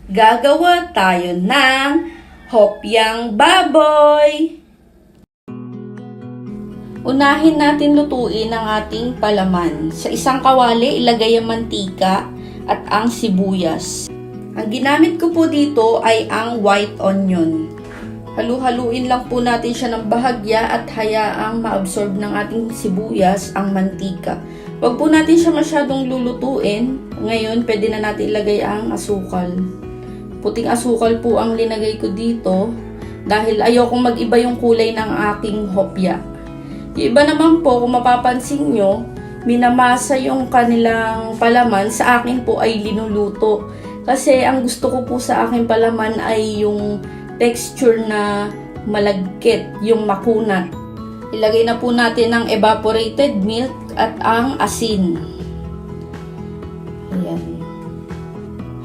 Gagawa tayo ng hopyang baboy. Unahin natin lutuin ang ating palaman. Sa isang kawali, ilagay ang mantika at ang sibuyas. Ang ginamit ko po dito ay ang white onion. Halu-haluin lang po natin siya ng bahagya at hayaang ma-absorb ng ating sibuyas ang mantika. Huwag po natin siya masyadong lulutuin. Ngayon, pwede na natin ilagay ang asukal. Puting asukal po ang linagay ko dito dahil ayokong mag-iba yung kulay ng aking hopya. Yung iba naman po, kung mapapansin nyo, minamasa yung kanilang palaman, sa akin po ay linuluto. Kasi ang gusto ko po sa aking palaman ay yung texture na malagkit, yung makunat. Ilagay na po natin ang evaporated milk at ang asin. Ayan.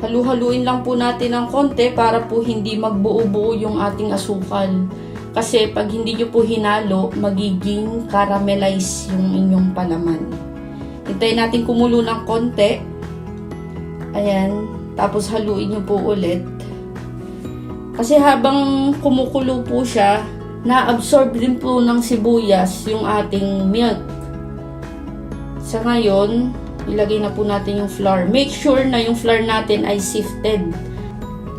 Halu-haluin lang po natin ng konti para po hindi magbuo-buo yung ating asukal. Kasi pag hindi nyo po hinalo, magiging caramelize yung inyong palaman. Hintayin natin kumulo ng konti. Ayan. Tapos haluin nyo po ulit. Kasi habang kumukulo po siya, na-absorb din po ng sibuyas yung ating milk. Sa ngayon, ilagay na po natin yung flour. Make sure na yung flour natin ay sifted.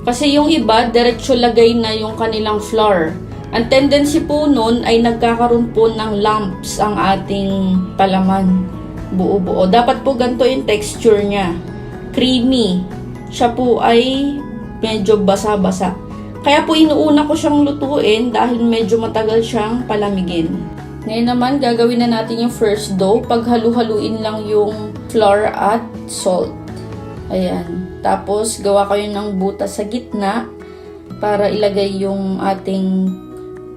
Kasi yung iba, diretso lagay na yung kanilang flour. Ang tendency po nun ay nagkakaroon po ng lumps ang ating palaman. Buo-buo. Dapat po ganito yung texture niya. Creamy. Siya po ay medyo basa-basa. Kaya po inuuna ko siyang lutuin dahil medyo matagal siyang palamigin. Ngayon naman, gagawin na natin yung first dough. Paghalu-haluin lang yung flour at salt. Ayan. Tapos, gawa kayo ng butas sa gitna para ilagay yung ating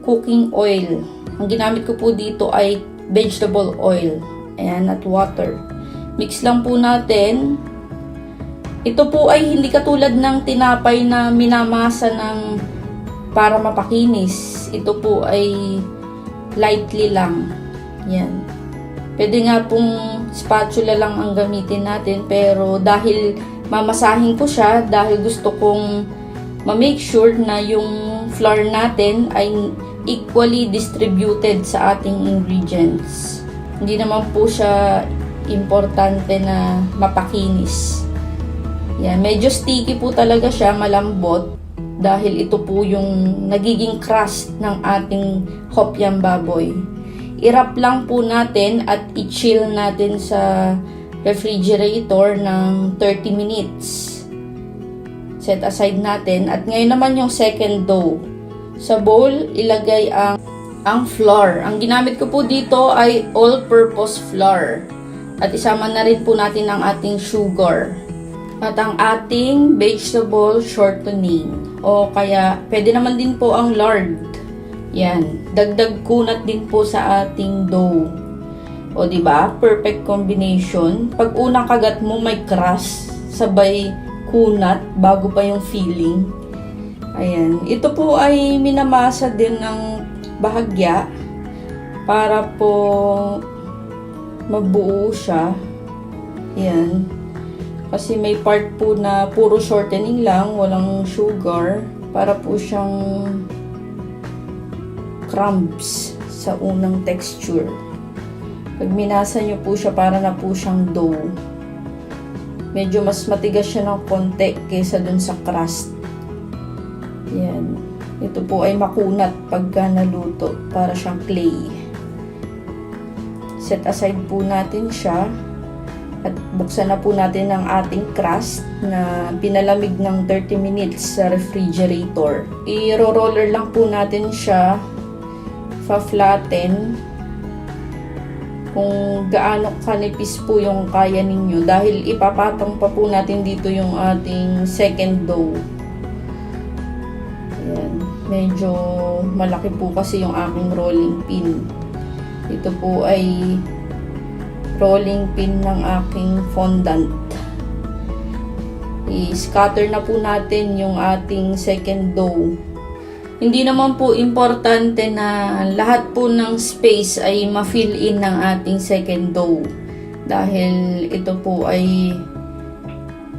cooking oil. Ang ginamit ko po dito ay vegetable oil. Ayan, at water. Mix lang po natin. Ito po ay hindi katulad ng tinapay na minamasa ng para mapakinis. Ito po ay lightly lang. Yan. Pwede nga pong spatula lang ang gamitin natin, pero dahil mamasahin ko siya, dahil gusto kong ma-make sure na yung flour natin ay equally distributed sa ating ingredients. Hindi naman po siya importante na mapakinis. Yan. Medyo sticky po talaga siya, malambot. Dahil ito po yung nagiging crust ng ating hopyang baboy. I-wrap lang po natin at i-chill natin sa refrigerator ng 30 minutes. Set aside natin. At ngayon naman yung second dough. Sa bowl, ilagay ang flour. Ang ginamit ko po dito ay all-purpose flour. At isama na rin po natin ang ating sugar. At ang ating vegetable shortening. O kaya, pwede naman din po ang lard. Yan. Dagdag kunat din po sa ating dough. O diba? Perfect combination. Pag unang kagat mo may crust, sabay kunat bago pa yung filling. Ayan. Ito po ay minamasa din ng bahagya para po mabuo siya. Ayan. Kasi may part po na puro shortening lang, walang sugar, para po siyang crumbs sa unang texture. Pag minasa nyo po siya, para na po siyang dough. Medyo mas matigas siya ng konti kaysa dun sa crust. Yan. Ito po ay makunat pagka naluto, para siyang clay. Set aside po natin siya. At buksan na po natin ang ating crust na pinalamig ng 30 minutes sa refrigerator. I-roller lang po natin siya, fa-flatten kung gaano kanipis po yung kaya ninyo, dahil ipapatong pa po natin dito yung ating second dough. Ayan. Medyo malaki po kasi yung aking rolling pin. Ito po ay rolling pin ng aking fondant. I-scatter na po natin yung ating second dough. Hindi naman po importante na lahat po ng space ay ma-fill in ng ating second dough. Dahil ito po ay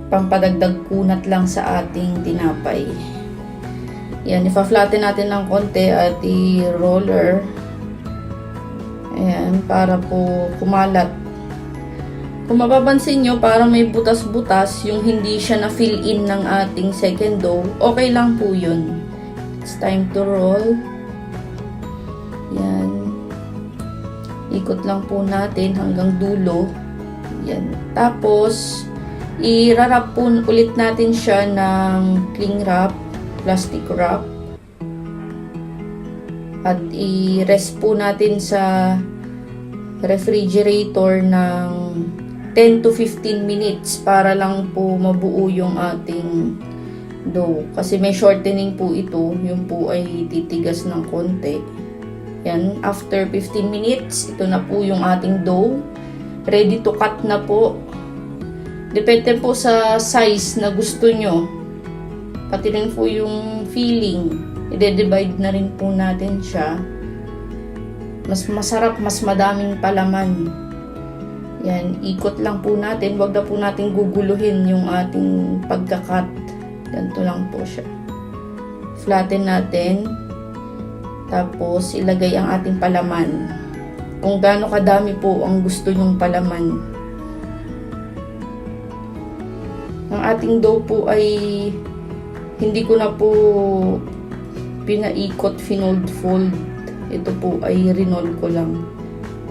pampadagdag kunat lang sa ating tinapay. Yan, ipa-flatten natin ng konti at i-roller. Ayan, para po kumalat. Kung mapapansin nyo, parang may butas-butas, yung hindi siya na-fill in ng ating second dough, okay lang po yun. It's time to roll. Yan. Ikot lang po natin hanggang dulo. Yan. Tapos, i-wrap po ulit natin siya ng cling wrap, plastic wrap. At i-rest po natin sa refrigerator ng 10 to 15 minutes para lang po mabuo yung ating dough. Kasi may shortening po ito. Yung po ay titigas ng konti. Yan. After 15 minutes, ito na po yung ating dough. Ready to cut na po. Depende po sa size na gusto nyo. Pati rin po yung filling. I-divide na rin po natin siya. Mas masarap, mas madaming palaman. Yan, ikot lang po natin. Huwag na po natin guguluhin yung ating pagkakat. Ganito lang po siya. Flatten natin. Tapos, ilagay ang ating palaman. Kung gaano kadami po ang gusto nyong palaman. Ang ating dough po ay hindi ko na po pinaikot, finold-fold. Ito po ay rinol ko lang.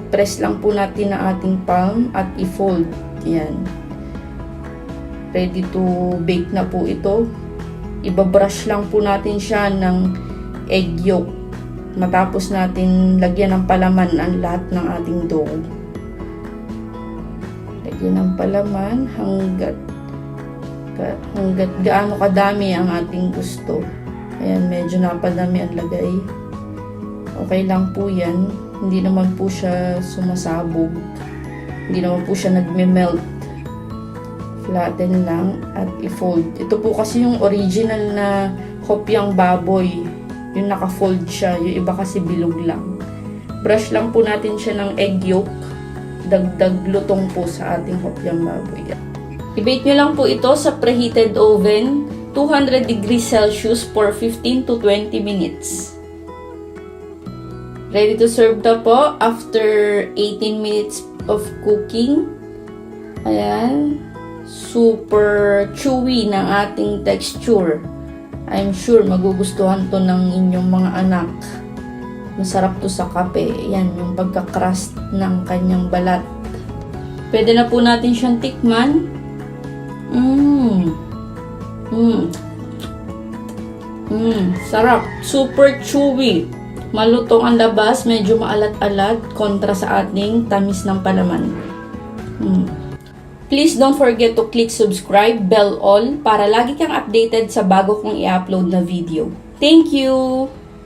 Press lang po natin ang ating palm at i-fold. Yan. Ready to bake na po ito. Ibabrush lang po natin siya ng egg yolk. Matapos natin lagyan ng palaman ang lahat ng ating dough. Lagyan ng palaman hanggat gaano kadami ang ating gusto. Ayan, medyo napadami ang lagay. Okay lang po yan. Hindi naman po siya sumasabog. Hindi naman po siya nagme-melt. Flatten lang at i-fold. Ito po kasi yung original na hopyang baboy. Yung naka-fold siya. Yung iba kasi bilog lang. Brush lang po natin siya ng egg yolk. Dagdag lutong po sa ating hopyang baboy. I-bake nyo lang po ito sa preheated oven, 200 degrees Celsius for 15 to 20 minutes. Ready to serve na po after 18 minutes of cooking. Ayan. Super chewy ng ating texture. I'm sure magugustuhan to ng inyong mga anak. Masarap to sa kape. Ayan, yung pagka-crust ng kanyang balat. Pwede na po natin siyang tikman. Sarap. Super chewy. Malutong ang labas, medyo maalat-alat kontra sa ating tamis ng palaman. Please don't forget to click subscribe, bell all para lagi kang updated sa bago kong i-upload na video. Thank you!